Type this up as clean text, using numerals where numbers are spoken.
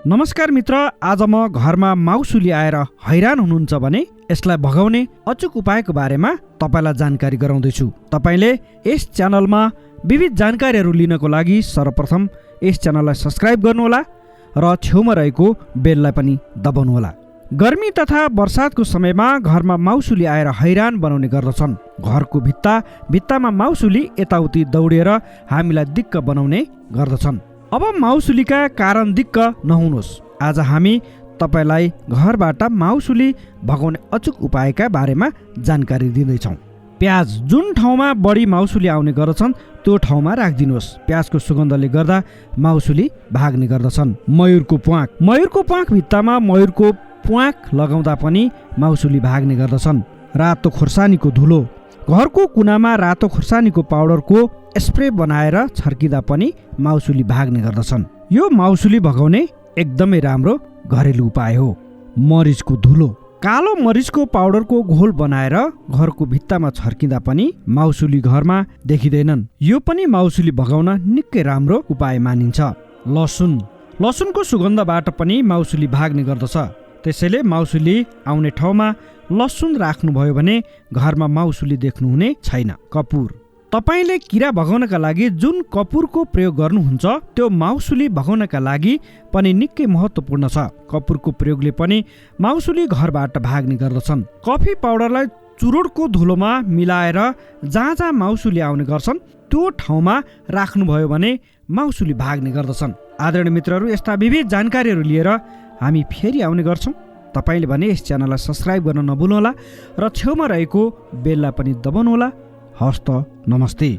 नमस्कार मित्र, आज म घरमा माउसुली आएर हैरान हुनुहुन्छ भने यसलाई भगाउने अचुक उपायको बारेमा तपाईलाई जानकारी गराउँदैछु। तपाईले यस च्यानलमा विविध जानकारीहरू लिनको लागि सर्वप्रथम यस च्यानललाई सब्स्क्राइब गर्नुहोला र छेउमा रहेको बेललाई पनि दबाउनुहोला। गर्मी तथा बर्सातको समयमा घरमा माउसुली आएर हैरान बनाउने गर्दछन्। घरको भित्तामा माउसुली यताउति दौडेर हामीलाई दिक्क बनाउने गर्दछन्। अब माउसुलीका कारण दिक्क नहुनुहोस्। आज हामी तपाईलाई घरबाट माउसुली भगाउने अचुक उपायका बारेमा जानकारी दिँदैछौँ। प्याज जुन ठाउँमा बढी माउसुली आउने गर्दछन् त्यो ठाउँमा राखिदिनुहोस्। प्याजको सुगन्धले गर्दा माउसुली भाग्ने गर्दछन्। मयुरको प्वाँख भित्तामा मयुरको प्वाँख लगाउँदा पनि माउसुली भाग्ने गर्दछन्। रातो खोर्सानीको धुलो, घरको कुनामा रातो खोर्सानीको पाउडरको स्प्रे बनाएर छर्किँदा पनि माउसुली भाग्ने गर्दछन्। यो माउसुली भगाउने एकदमै राम्रो घरेलु उपाय हो। मरिचको धुलो, कालो मरिचको पाउडरको घोल बनाएर घरको भित्तामा छर्किँदा पनि माउसुली घरमा देखिँदैनन्। यो पनि माउसुली भगाउन निकै राम्रो उपाय मानिन्छ। लसुनको सुगन्धबाट पनि माउसुली भाग्ने गर्दछ। त्यसैले माउसुली आउने ठाउँमा लसुन राख्नुभयो भने घरमा माउसुली देख्नुहुने छैन। कपुर, तपाईले किरा भगाउनका लागि जुन कपुरको प्रयोग गर्नुहुन्छ त्यो माउसुली भगाउनका लागि पनि निकै महत्त्वपूर्ण छ। कपुरको प्रयोगले पनि माउसुली घरबाट भाग्ने गर्दछन्। कफी पाउडरलाई चुरोटको धुलोमा मिलाएर जहाँ माउसुली आउने गर्छन् त्यो ठाउँमा राख्नुभयो भने माउसुली भाग्ने गर्दछन्। आदरणीय मित्रहरू, यस्ता विविध जानकारीहरू लिएर हामी फेरि आउने गर्छौँ। तपाईले भने यस च्यानललाई सब्स्क्राइब गर्न नभुल्नुहोला र छेउमा रहेको बेललाई पनि दबाउनुहोला। हस्त नमस्ते।